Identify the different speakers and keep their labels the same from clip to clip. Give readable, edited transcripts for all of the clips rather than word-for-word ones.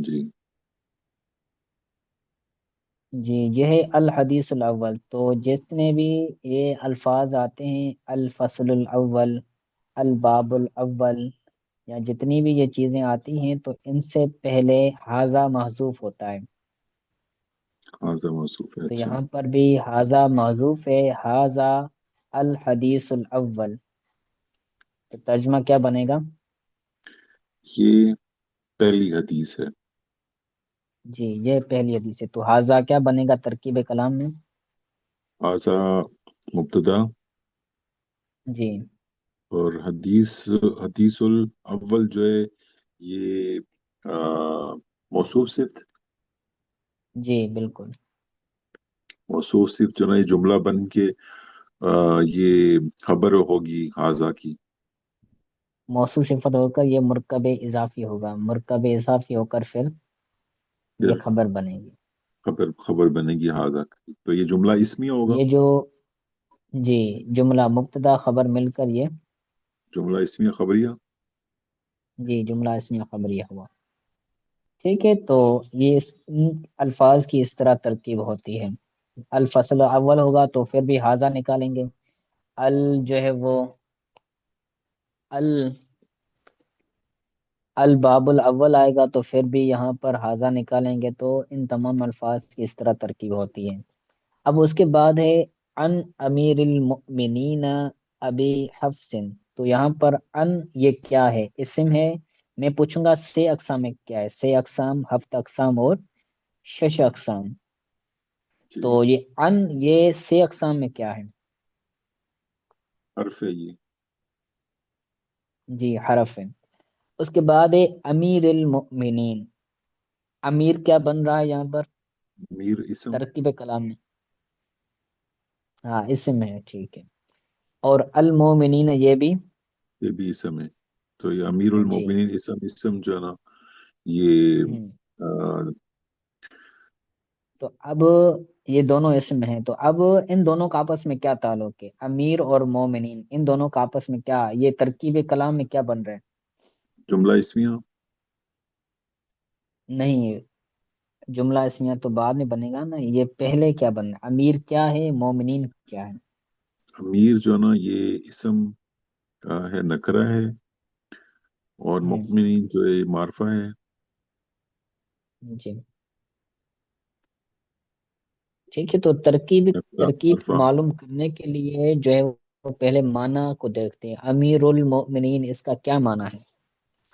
Speaker 1: جی
Speaker 2: جی یہ ہے الحدیث الاول. تو جتنے بھی یہ الفاظ آتے ہیں، الفصل الاول، الباب الاول، یا جتنی بھی یہ چیزیں آتی ہیں، تو ان سے پہلے حاذا محذوف ہوتا ہے.
Speaker 1: حاضر موصوف ہے،
Speaker 2: تو
Speaker 1: اچھا.
Speaker 2: یہاں پر بھی حاذا محذوف ہے، حاذا الحدیث الاول. تو ترجمہ کیا بنے گا؟
Speaker 1: یہ پہلی حدیث ہے.
Speaker 2: جی یہ پہلی حدیث ہے. تو حاذا کیا بنے گا ترکیب کلام میں؟
Speaker 1: حاضہ مبتدا،
Speaker 2: جی
Speaker 1: اور حدیث الاول جو ہے یہ موصوف صفت.
Speaker 2: جی بالکل.
Speaker 1: موصوف صفت جو نا یہ جملہ بن کے یہ خبر ہوگی حاضہ کی.
Speaker 2: موصول صفت ہو کر یہ مرکب اضافی ہوگا، مرکب اضافی ہو کر پھر یہ
Speaker 1: پھر
Speaker 2: خبر بنے گی.
Speaker 1: خبر بنے گی حاضہ کی، تو یہ جملہ اسمیہ ہوگا.
Speaker 2: یہ جو جی جملہ مبتدا خبر مل کر یہ
Speaker 1: جملہ اسمیہ خبریہ.
Speaker 2: جی جملہ اسمیہ خبریہ ہوا. ٹھیک ہے. تو یہ ان الفاظ کی اس طرح ترکیب ہوتی ہے. الفصل اول ہوگا تو پھر بھی حاضہ نکالیں گے. ال جو ہے وہ ال الباب الاول آئے گا تو پھر بھی یہاں پر حاضہ نکالیں گے. تو ان تمام الفاظ کی اس طرح ترکیب ہوتی ہے. اب اس کے بعد ہے ان امیر المؤمنین ابی حفص. تو یہاں پر ان یہ کیا ہے؟ اسم ہے. میں پوچھوں گا سے اقسام میں کیا ہے؟ سے اقسام، ہفت اقسام اور شش اقسام. تو
Speaker 1: جی
Speaker 2: یہ سے اقسام میں کیا ہے؟
Speaker 1: حرف ہے یہ.
Speaker 2: جی حرف ہے. اس کے بعد ہے امیر المؤمنین. امیر کیا بن رہا ہے یہاں پر
Speaker 1: میر اسم.
Speaker 2: ترکیب کلام میں؟ ہاں اسم ہے، ٹھیک ہے. اور المومنین یہ بھی
Speaker 1: یہ بھی اسم ہے. تو یہ امیر
Speaker 2: جی.
Speaker 1: المومنین اسم جو ہے نا یہ
Speaker 2: ہوں.
Speaker 1: آ،
Speaker 2: تو اب یہ دونوں اسم ہیں. تو اب ان دونوں کا آپس میں کیا تعلق ہے؟ امیر اور مومنین، ان دونوں کا آپس میں کیا، یہ ترکیب کلام میں کیا بن رہا ہے؟
Speaker 1: جملہ اسمیہ.
Speaker 2: نہیں، جملہ اسمیہ تو بعد میں بنے گا نا. یہ پہلے کیا بن رہا ہے؟ امیر کیا ہے، مومنین کیا ہے؟
Speaker 1: امیر جو ہے نا یہ اسم ہے، نکرہ ہے. اور
Speaker 2: ہوں.
Speaker 1: مؤمنین جو ہے یہ معرفہ ہے.
Speaker 2: جی ٹھیک ہے. تو ترکیب
Speaker 1: نکرہ
Speaker 2: ترکیب کو
Speaker 1: معرفہ.
Speaker 2: معلوم کرنے کے لیے جو ہے وہ پہلے معنی کو دیکھتے ہیں. امیر المؤمنین اس کا کیا معنی ہے؟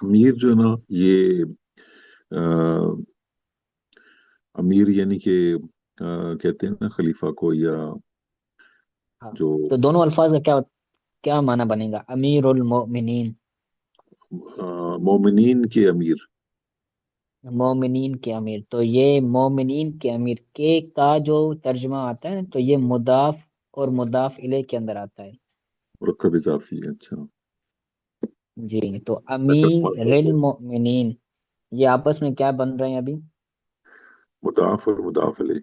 Speaker 1: امیر جو ہے نا یہ آ، امیر یعنی کہ کہتے ہیں نا خلیفہ کو، یا
Speaker 2: ہاں.
Speaker 1: جو
Speaker 2: تو دونوں الفاظ کا کیا کیا معنی بنے گا؟ امیر المؤمنین،
Speaker 1: مومنین کے امیر.
Speaker 2: مومنین کے امیر. تو یہ مومنین کے امیر کے کا جو ترجمہ آتا ہے تو یہ مضاف اور مضاف الیہ کے اندر آتا ہے.
Speaker 1: مرکب اضافی ہے، اچھا.
Speaker 2: جی. تو
Speaker 1: نکرہ
Speaker 2: امیر
Speaker 1: معرفہ کو
Speaker 2: المؤمنین یہ آپس میں کیا بن رہے ہیں ابھی؟
Speaker 1: مضاف اور مضاف علیہ.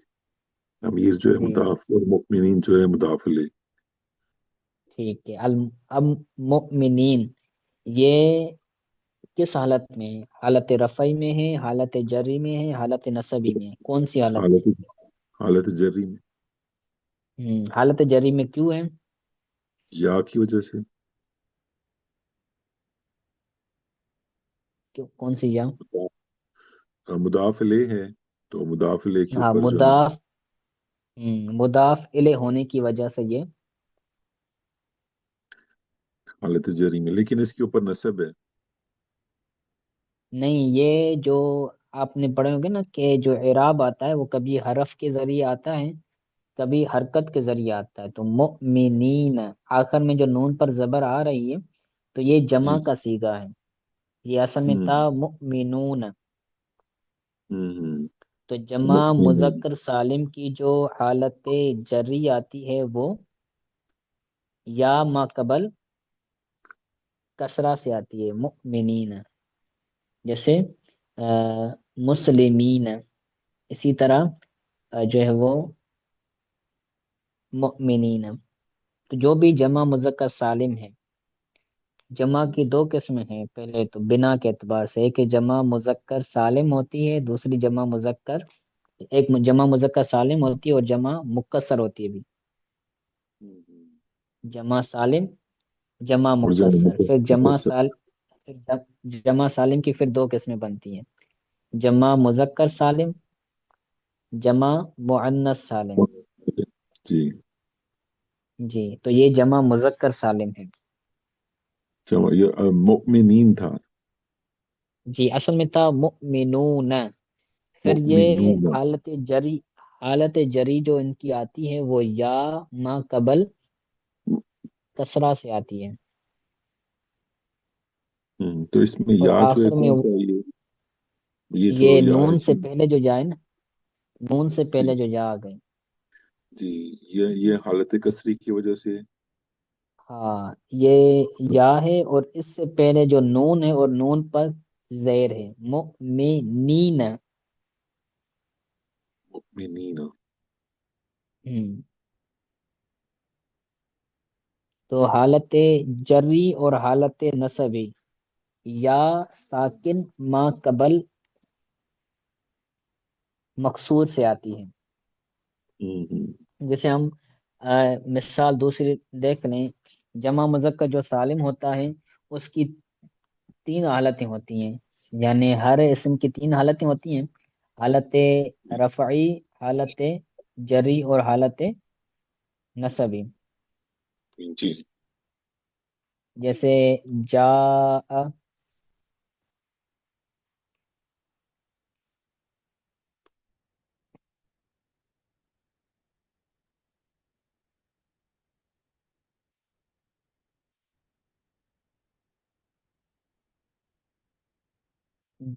Speaker 1: امیر جو ہے
Speaker 2: جی
Speaker 1: مضاف اور مؤمنین جو ہے مضاف علیہ.
Speaker 2: ٹھیک ہے. المؤمنین یہ کس حالت میں ہے؟ حالت رفعی میں ہے، حالت جری میں ہے، حالت نصبی میں ہے؟ کون سی حالت میں؟
Speaker 1: حالت حالت جری میں.
Speaker 2: حالت جری میں کیوں ہے؟
Speaker 1: یا کی وجہ سے.
Speaker 2: کون سی یا؟
Speaker 1: مضاف علیہ ہے، تو مضاف علیہ کے
Speaker 2: ہاں
Speaker 1: اوپر جو ہے نا
Speaker 2: مضاف. مضاف الیہ ہونے کی وجہ سے یہ
Speaker 1: حالت جری میں، لیکن اس کے اوپر نصب ہے.
Speaker 2: نہیں. یہ جو آپ نے پڑھے ہوگے نا کہ جو اعراب آتا ہے وہ کبھی حرف کے ذریعے آتا ہے، کبھی حرکت کے ذریعے آتا ہے. تو مؤمنین آخر میں جو نون پر زبر آ رہی ہے تو یہ
Speaker 1: جی.
Speaker 2: جمع کا صیغہ ہے. یہ اصل میں
Speaker 1: ہوں
Speaker 2: تھا مؤمنون.
Speaker 1: ہوں.
Speaker 2: تو
Speaker 1: تو
Speaker 2: جمع
Speaker 1: مؤمنین.
Speaker 2: مذکر سالم کی جو حالت جری آتی ہے وہ یا ما قبل کسرہ سے آتی ہے، مؤمنین. جیسے مسلمین. اسی طرح جو ہے وہ مؤمنین. تو جو بھی جمع مذکر سالم ہے جمع کی دو قسمیں ہیں، پہلے تو بنا کے اعتبار سے، ایک جمع مذکر سالم ہوتی ہے، دوسری جمع مذکر، ایک جمع مذکر سالم ہوتی ہے اور جمع مکسر ہوتی ہے بھی، جمع سالم، جمع
Speaker 1: اور جمع
Speaker 2: مکسر، پھر
Speaker 1: مکسر۔
Speaker 2: جمع سالم کی پھر دو قسمیں بنتی ہیں، جمع مذکر سالم، جمع مؤنث سالم۔
Speaker 1: جی،
Speaker 2: جی، تو یہ جمع مذکر سالم ہے۔
Speaker 1: جمع یہ مؤمنین تھا۔
Speaker 2: جی، اصل میں تھا مؤمنون، پھر یہ
Speaker 1: مؤمنون۔
Speaker 2: حالت جری جو ان کی آتی ہے وہ یا ما قبل کسرہ سے آتی ہے،
Speaker 1: تو اس میں
Speaker 2: اور
Speaker 1: یا جو ہے
Speaker 2: آخر میں
Speaker 1: کون سا یہ جو
Speaker 2: یہ
Speaker 1: یا
Speaker 2: نون
Speaker 1: اس
Speaker 2: سے
Speaker 1: میں؟
Speaker 2: پہلے جو جائے نا، نون سے
Speaker 1: جی
Speaker 2: پہلے جو جا آ گئی۔
Speaker 1: جی، یہ حالت کسری کی وجہ سے۔
Speaker 2: ہاں، یہ یا ہے اور اس سے پہلے جو نون ہے اور نون پر زیر ہے، مؤمنین۔
Speaker 1: مؤمنین۔
Speaker 2: ہم، تو حالت جری اور حالت نصبی یا ساکن ما قبل مقصور سے آتی ہے۔
Speaker 1: ہوں ہوں
Speaker 2: جیسے ہم مثال دوسری دیکھ لیں، جمع مذکر جو سالم ہوتا ہے اس کی تین حالتیں ہوتی ہیں، یعنی ہر اسم کی تین حالتیں ہوتی ہیں، حالت رفعی، حالت جری اور حالت نصبی۔
Speaker 1: جی،
Speaker 2: جیسے جاء،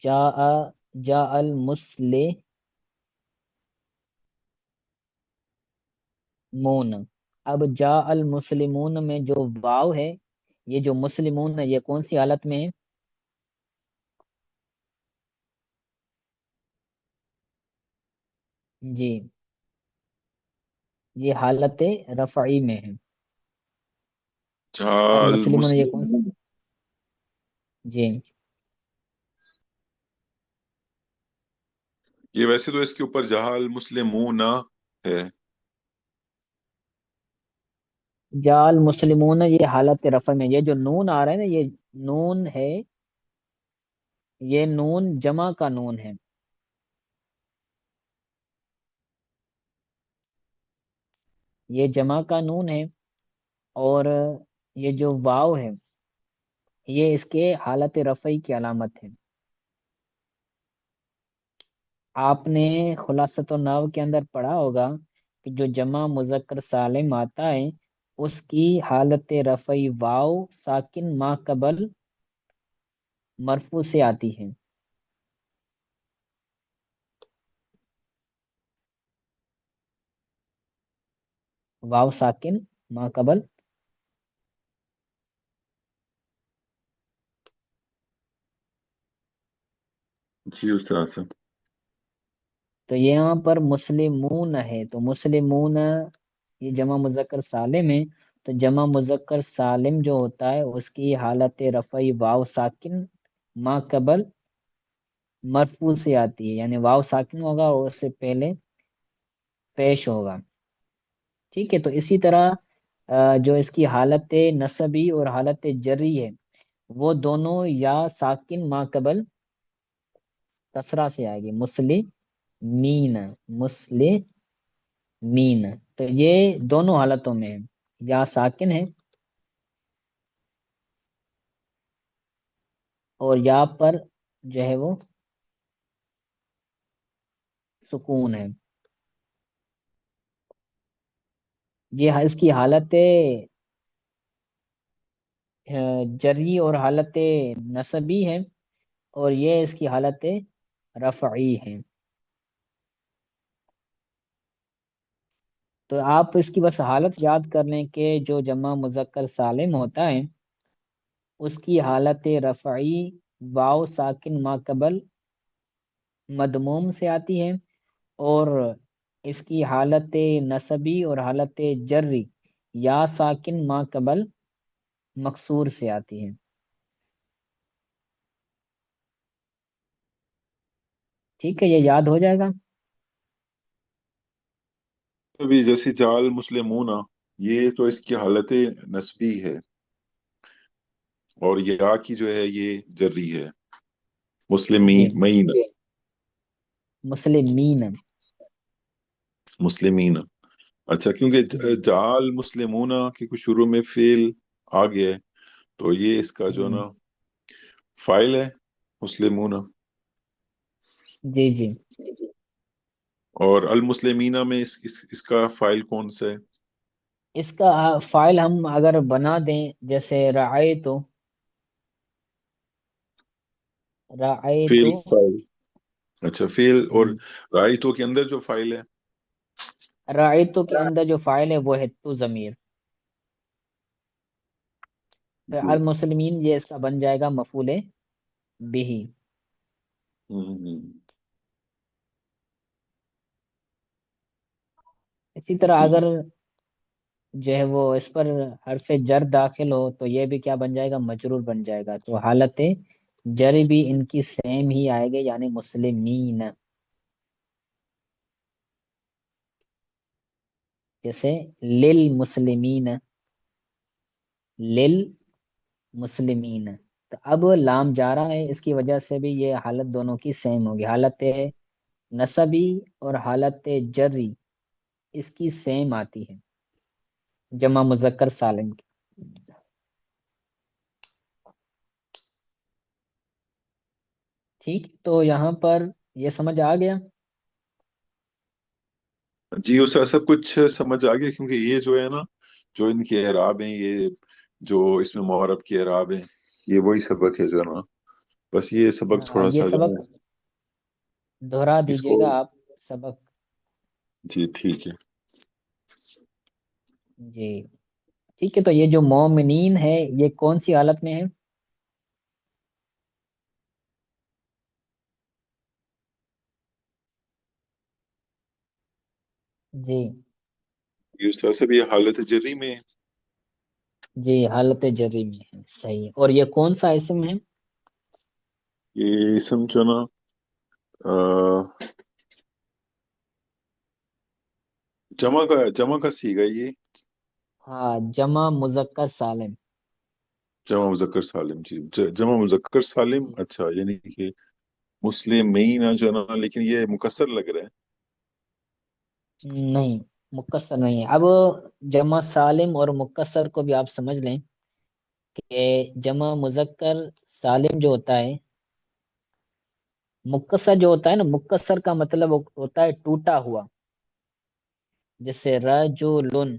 Speaker 2: جاء، جاء المسلمون۔ اب جاء المسلمون میں جو واو ہے، یہ جو مسلمون ہے یہ کون سی حالت میں ہے؟ جی، یہ حالت رفعی میں ہے۔ اب
Speaker 1: جال
Speaker 2: مسلمون یہ کون سی؟
Speaker 1: مسلم۔
Speaker 2: جی،
Speaker 1: یہ ویسے تو اس کے اوپر جہال مسلمون ہے۔
Speaker 2: جال مسلمون یہ حالت رفع میں، یہ جو نون آ رہا ہے نا، یہ نون ہے، یہ نون جمع کا نون ہے، یہ جمع کا نون ہے، اور یہ جو واو ہے یہ اس کے حالت رفعی کی علامت ہے۔ آپ نے خلاصۃ النحو کے اندر پڑھا ہوگا کہ جو جمع مذکر سالم آتا ہے اس کی حالت رفعی واو ساکن ما قبل مرفوع سے آتی ہے۔ واو ساکن ما قبل،
Speaker 1: جی استاد صاحب۔
Speaker 2: تو یہاں پر مسلمون ہے، تو مسلمون یہ جمع مذکر سالم ہے، تو جمع مذکر سالم جو ہوتا ہے اس کی حالت رفعی واو ساکن ما قبل مرفوع سے آتی ہے، یعنی واو ساکن ہوگا اور اس سے پہلے پیش ہوگا۔ ٹھیک ہے، تو اسی طرح جو اس کی حالت نصبی اور حالت جری ہے وہ دونوں یا ساکن ما قبل کسرہ سے آئے گی، مسلمین، مسلمین، تو یہ دونوں حالتوں میں ہے، یا ساکن ہے اور یا پر جو ہے وہ سکون ہے۔ یہ اس کی حالت جری اور حالت نصبی ہے، اور یہ اس کی حالت رفعی ہے۔ تو آپ اس کی بس حالت یاد کر لیں کہ جو جمع مذکر سالم ہوتا ہے اس کی حالت رفعی واو ساکن ما قبل مدموم سے آتی ہے، اور اس کی حالت نصبی اور حالت جری یا ساکن ما قبل مکسور سے آتی ہے۔ ٹھیک ہے، یہ یاد ہو جائے گا۔
Speaker 1: ابھی جیسے جال مسلمون، یہ تو اس کی حالت نسبی ہے، اور یا کی جو ہے یہ جری ہے،
Speaker 2: جی،
Speaker 1: مسلمین.
Speaker 2: مسلمین۔
Speaker 1: مسلمین. اچھا، کیونکہ
Speaker 2: جی۔
Speaker 1: جال مسلمون کے کچھ شروع میں فیل آ گیا ہے، تو یہ اس کا جو ہے
Speaker 2: ہوں،
Speaker 1: نا فائل ہے، مسلمون.
Speaker 2: جی جی۔
Speaker 1: اور المسلمین میں اس کا فائل کون سا ہے؟
Speaker 2: اس کا فائل ہم اگر بنا دیں، جیسے رعایتو۔
Speaker 1: فیل فائل. اچھا، فیل اور رائتوں کے اندر جو فائل ہے.
Speaker 2: رعایتو کے اندر جو فائل ہے وہ ہے تو ضمیر، پھر
Speaker 1: جی.
Speaker 2: المسلمین یہ اس کا بن جائے گا مفعول بھی۔
Speaker 1: ہوں.
Speaker 2: اسی طرح
Speaker 1: جی.
Speaker 2: اگر جو ہے وہ اس پر حرف جر داخل ہو تو یہ بھی کیا بن جائے گا، مجرور بن جائے گا، تو حالت جر بھی ان کی سیم ہی آئے گی، یعنی مسلمین، جیسے للمسلمین، للمسلمین۔ تو اب لام جا رہا ہے، اس کی وجہ سے بھی یہ حالت دونوں کی سیم ہوگی، حالت نصبی اور حالت جری اس کی سیم آتی ہے جمع مذکر سالم کی۔ ٹھیک، تو یہاں پر یہ سمجھ آ گیا۔
Speaker 1: جی، اس کا سب کچھ سمجھ آ گیا، کیونکہ یہ جو ہے نا، جو ان کے اعراب ہیں، یہ جو اس میں معرب کے اعراب ہیں، یہ وہی سبق ہے جو ہے نا. بس یہ سبق
Speaker 2: ہاں،
Speaker 1: تھوڑا
Speaker 2: یہ
Speaker 1: سا جو
Speaker 2: سبق
Speaker 1: ہے
Speaker 2: دہرا
Speaker 1: اس
Speaker 2: دیجیے
Speaker 1: کو.
Speaker 2: گا آپ، سبق۔
Speaker 1: جی ٹھیک ہے.
Speaker 2: جی ٹھیک ہے، تو یہ جو مومنین ہے یہ کون سی حالت میں ہے؟ جی
Speaker 1: یہ اس طرح سے بھی حالت جری میں ہے.
Speaker 2: جی، حالت جری میں ہے، صحیح، اور یہ کون سا اسم ہے؟
Speaker 1: یہ اسم جو نا جمع کا سیگا یہ.
Speaker 2: ہاں، جمع مذکر سالم۔
Speaker 1: جمع مذکر سالم. جی، جمع مذکر سالم.
Speaker 2: جی،
Speaker 1: اچھا، یعنی کہ مسلم میں ہی نا جو ہے نا، لیکن یہ مکسر لگ رہا ہے.
Speaker 2: نہیں، مکسر نہیں ہے۔ اب جمع سالم اور مکسر کو بھی آپ سمجھ لیں کہ جمع مذکر سالم جو ہوتا ہے، مکسر جو ہوتا ہے نا، مکسر کا مطلب ہوتا ہے ٹوٹا ہوا، جیسے رجلن،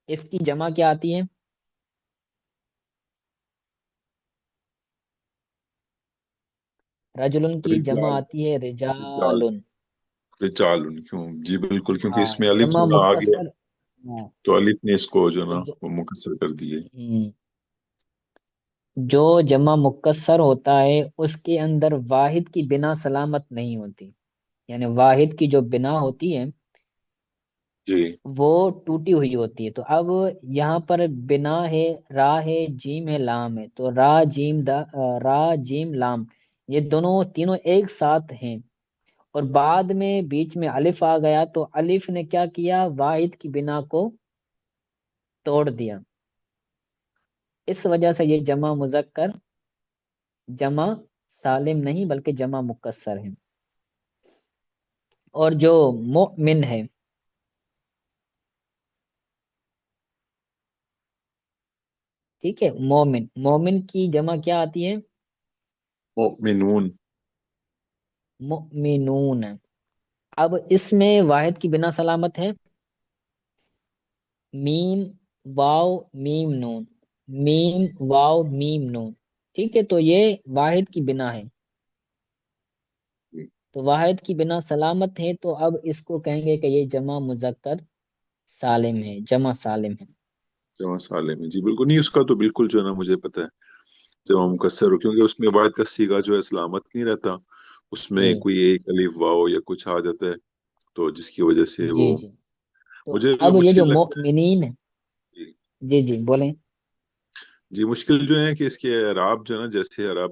Speaker 2: اس کی جمع کیا آتی ہے؟ رجلن کی جمع
Speaker 1: رجال.
Speaker 2: آتی ہے
Speaker 1: رجال.
Speaker 2: رجالن۔
Speaker 1: رجال کیوں؟ جی بالکل، کیونکہ
Speaker 2: ہاں،
Speaker 1: اس میں الف
Speaker 2: جمع
Speaker 1: جو نا آ گیا،
Speaker 2: مکسر۔ ہاں،
Speaker 1: تو الف نے اس کو جو
Speaker 2: تو
Speaker 1: نا وہ مکسر کر دیے.
Speaker 2: جو جمع مکسر ہوتا ہے اس کے اندر واحد کی بنا سلامت نہیں ہوتی، یعنی واحد کی جو بنا ہوتی ہے
Speaker 1: جی.
Speaker 2: وہ ٹوٹی ہوئی ہوتی ہے۔ تو اب یہاں پر بنا ہے، را ہے، جیم ہے، لام ہے، تو را جیم لام، یہ دونوں تینوں ایک ساتھ ہیں، اور بعد میں بیچ میں الف آ گیا تو الف نے کیا کیا، واحد کی بنا کو توڑ دیا، اس وجہ سے یہ جمع مذکر، جمع سالم نہیں بلکہ جمع مکسر ہے۔ اور جو مؤمن ہے، ٹھیک ہے، مومن، مومن کی جمع کیا آتی ہے؟
Speaker 1: مؤمنون.
Speaker 2: مؤمنون۔ اب اس میں واحد کی بنا سلامت ہے، میم واو میم نون، میم واو میم نون، ٹھیک ہے، تو یہ واحد کی بنا ہے، تو واحد کی بنا سلامت ہے، تو اب اس کو کہیں گے کہ یہ جمع مذکر سالم ہے، جمع سالم ہے۔
Speaker 1: جمع سالم ہے. جی بالکل، نہیں اس کا تو بالکل جو ہے نا مجھے پتا ہے جمع مکسر ہو، کیونکہ اس میں واحد کا سیگا جو ہے سلامت نہیں رہتا، اس
Speaker 2: جی
Speaker 1: میں کوئی ایک الف واو یا کچھ آ جاتا ہے، تو جس کی وجہ سے
Speaker 2: جی
Speaker 1: وہ
Speaker 2: جی، تو
Speaker 1: مجھے جو
Speaker 2: اب یہ جو
Speaker 1: مشکل لگتا ہے.
Speaker 2: مؤمنین ہے،
Speaker 1: جی.
Speaker 2: جی جی بولیں۔
Speaker 1: جی، مشکل جو ہے کہ اس کے اعراب جو ہے نا، جیسے اعراب